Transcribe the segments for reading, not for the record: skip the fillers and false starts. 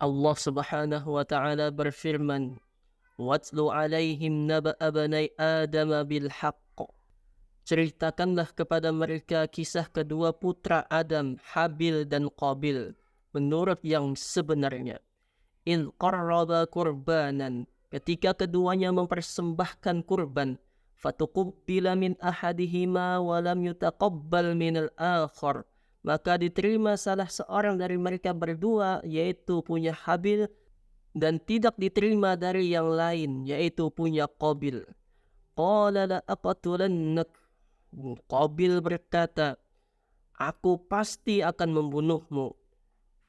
Allah Subhanahu wa taala berfirman, "Watlu 'alaihim naba'a banai Adam bil haqq." Ceritakanlah kepada mereka kisah kedua putra Adam, Habil dan Qabil, menurut yang sebenarnya. In qarraba qurbanan, ketika keduanya mempersembahkan kurban, fatuqubbila min ahadihima wa lam yutaqabbal minal akhar, maka diterima salah seorang dari mereka berdua, yaitu punya Habil, dan tidak diterima dari yang lain, yaitu punya Qabil. Qala la aqtulannak, Qabil berkata, aku pasti akan membunuhmu.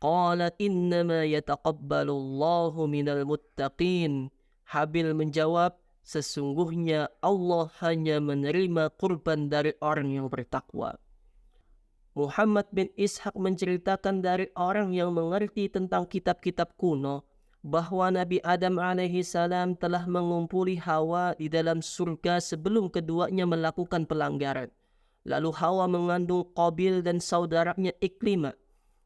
Qala innama yataqabbalullahu minal muttaqin. Habil menjawab, sesungguhnya Allah hanya menerima kurban dari orang yang bertakwa. Muhammad bin Ishaq menceritakan dari orang yang mengerti tentang kitab-kitab kuno bahwa Nabi Adam alaihi salam telah mengumpuli Hawa di dalam surga sebelum keduanya melakukan pelanggaran. Lalu Hawa mengandung Qabil dan saudaranya Iklimah.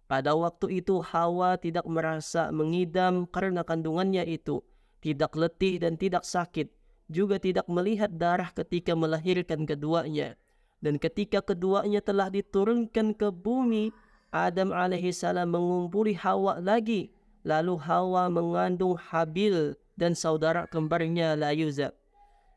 Pada waktu itu Hawa tidak merasa mengidam karena kandungannya itu, tidak letih dan tidak sakit, juga tidak melihat darah ketika melahirkan keduanya. Dan ketika keduanya telah diturunkan ke bumi, Adam alaihissalam mengumpuli Hawa lagi. Lalu Hawa mengandung Habil dan saudara kembarnya Layuza.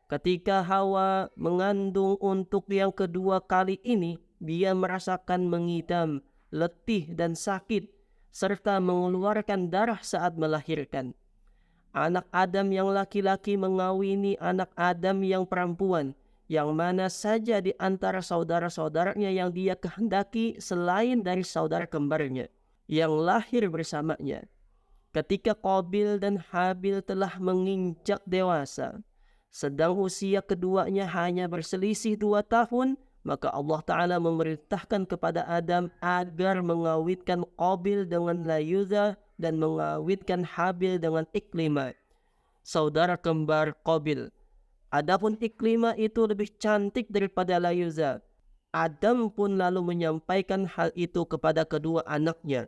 Ketika Hawa mengandung untuk yang kedua kali ini, dia merasakan mengidam, letih dan sakit, serta mengeluarkan darah saat melahirkan. Anak Adam yang laki-laki mengawini anak Adam yang perempuan, yang mana saja di antara saudara-saudaranya yang dia kehendaki selain dari saudara kembarnya, yang lahir bersamanya. Ketika Qabil dan Habil telah menginjak dewasa, sedang usia keduanya hanya berselisih 2 tahun, maka Allah Ta'ala memerintahkan kepada Adam agar mengawitkan Qabil dengan Layuza dan mengawitkan Habil dengan Iklimah, saudara kembar Qabil. Adapun Iklimah itu lebih cantik daripada Layuza. Adam pun lalu menyampaikan hal itu kepada kedua anaknya.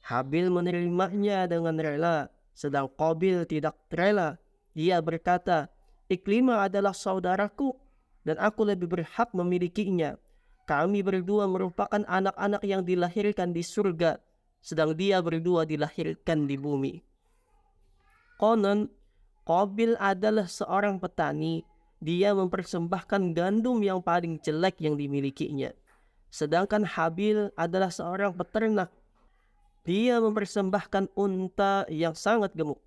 Habil menerimanya dengan rela, sedang Qabil tidak rela. Dia berkata, Iklimah adalah saudaraku dan aku lebih berhak memilikinya. Kami berdua merupakan anak-anak yang dilahirkan di surga, sedang dia berdua dilahirkan di bumi. Konon, Qabil adalah seorang petani. Dia mempersembahkan gandum yang paling jelek yang dimilikinya. Sedangkan Habil adalah seorang peternak. Dia mempersembahkan unta yang sangat gemuk.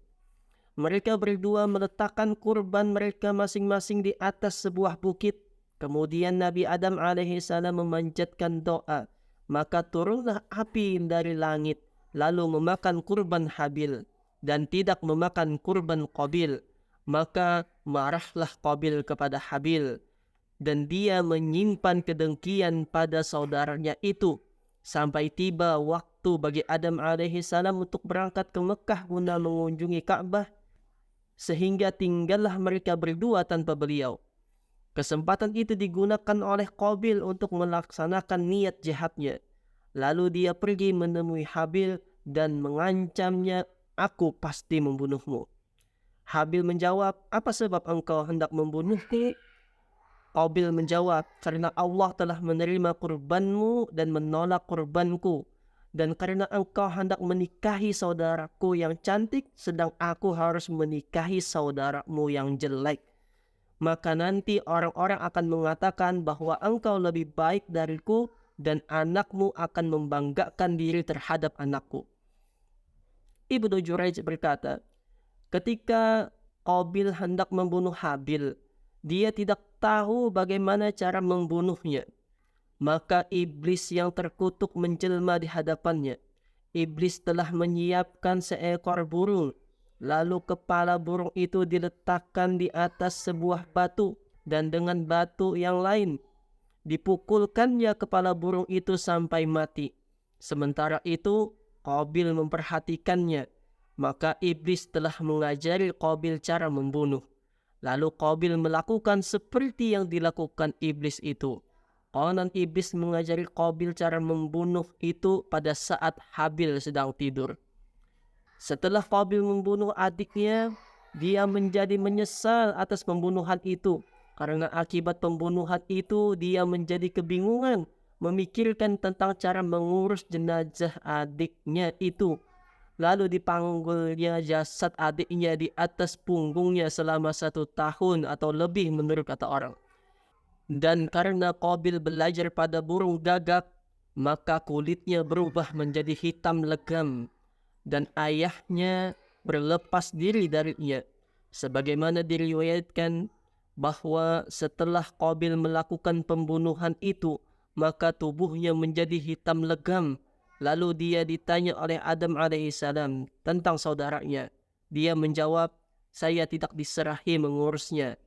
Mereka berdua meletakkan kurban mereka masing-masing di atas sebuah bukit. Kemudian Nabi Adam alaihissalam memanjatkan doa. Maka turunlah api dari langit, lalu memakan kurban Habil dan tidak memakan kurban Qabil. Maka marahlah Qabil kepada Habil, dan dia menyimpan kedengkian pada saudaranya itu sampai tiba waktu bagi Adam alaihissalam untuk berangkat ke Mekah guna mengunjungi Ka'bah, sehingga tinggallah mereka berdua tanpa beliau. Kesempatan itu digunakan oleh Qabil untuk melaksanakan niat jahatnya. Lalu dia pergi menemui Habil dan mengancamnya, aku pasti membunuhmu. Habil menjawab, apa sebab engkau hendak membunuhku? Qabil menjawab, karena Allah telah menerima kurbanmu dan menolak kurbanku, dan karena engkau hendak menikahi saudaraku yang cantik, sedang aku harus menikahi saudaramu yang jelek. Maka nanti orang-orang akan mengatakan bahwa engkau lebih baik dariku, dan anakmu akan membanggakan diri terhadap anakku. Ibnu Jurayj berkata, ketika Qabil hendak membunuh Habil, dia tidak tahu bagaimana cara membunuhnya. Maka iblis yang terkutuk menjelma di hadapannya. Iblis telah menyiapkan seekor burung. Lalu kepala burung itu diletakkan di atas sebuah batu, dan dengan batu yang lain dipukulkannya kepala burung itu sampai mati. Sementara itu Qabil memperhatikannya. Maka iblis telah mengajari Qabil cara membunuh. Lalu Qabil melakukan seperti yang dilakukan iblis itu. Konon iblis mengajari Qabil cara membunuh itu pada saat Habil sedang tidur. Setelah Qabil membunuh adiknya, dia menjadi menyesal atas pembunuhan itu. Karena akibat pembunuhan itu, dia menjadi kebingungan, memikirkan tentang cara mengurus jenazah adiknya itu. Lalu dipanggulnya jasad adiknya di atas punggungnya selama 1 tahun atau lebih menurut kata orang. Dan karena Qabil belajar pada burung gagak, maka kulitnya berubah menjadi hitam legam dan ayahnya berlepas diri darinya. Sebagaimana diriwayatkan bahwa setelah Qabil melakukan pembunuhan itu, maka tubuhnya menjadi hitam legam. Lalu dia ditanya oleh Adam alaihissalam tentang saudaranya. Dia menjawab, saya tidak diserahi mengurusnya.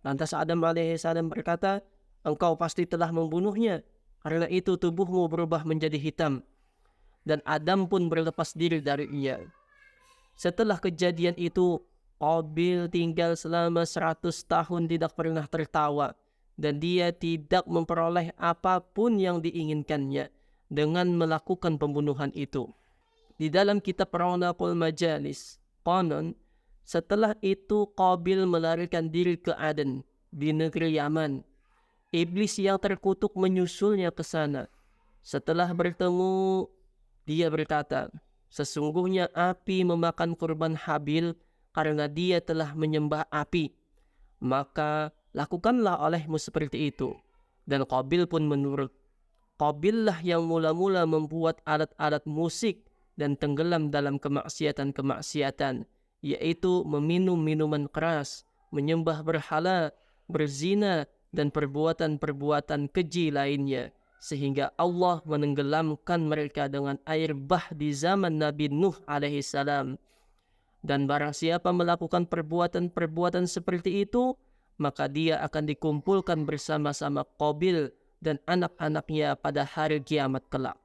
Lantas Adam alaihissalam berkata, engkau pasti telah membunuhnya. Karena itu tubuhmu berubah menjadi hitam. Dan Adam pun berlepas diri darinya. Setelah kejadian itu, Qabil tinggal selama 100 tahun tidak pernah tertawa. Dan dia tidak memperoleh apapun yang diinginkannya dengan melakukan pembunuhan itu. Di dalam kitab Raunaqul Majalis, konon, setelah itu Qabil melarikan diri ke Aden di negeri Yaman. Iblis yang terkutuk menyusulnya ke sana. Setelah bertemu, dia berkata, sesungguhnya api memakan kurban Habil karena dia telah menyembah api. Maka lakukanlah olehmu seperti itu. Dan Qabil pun menurut. Qabil lah yang mula-mula membuat alat-alat musik dan tenggelam dalam kemaksiatan-kemaksiatan, yaitu meminum minuman keras, menyembah berhala, berzina, dan perbuatan-perbuatan keji lainnya, sehingga Allah menenggelamkan mereka dengan air bah di zaman Nabi Nuh alaihissalam. Dan barang siapa melakukan perbuatan-perbuatan seperti itu, maka dia akan dikumpulkan bersama-sama Qabil dan anak-anaknya pada hari kiamat kelak.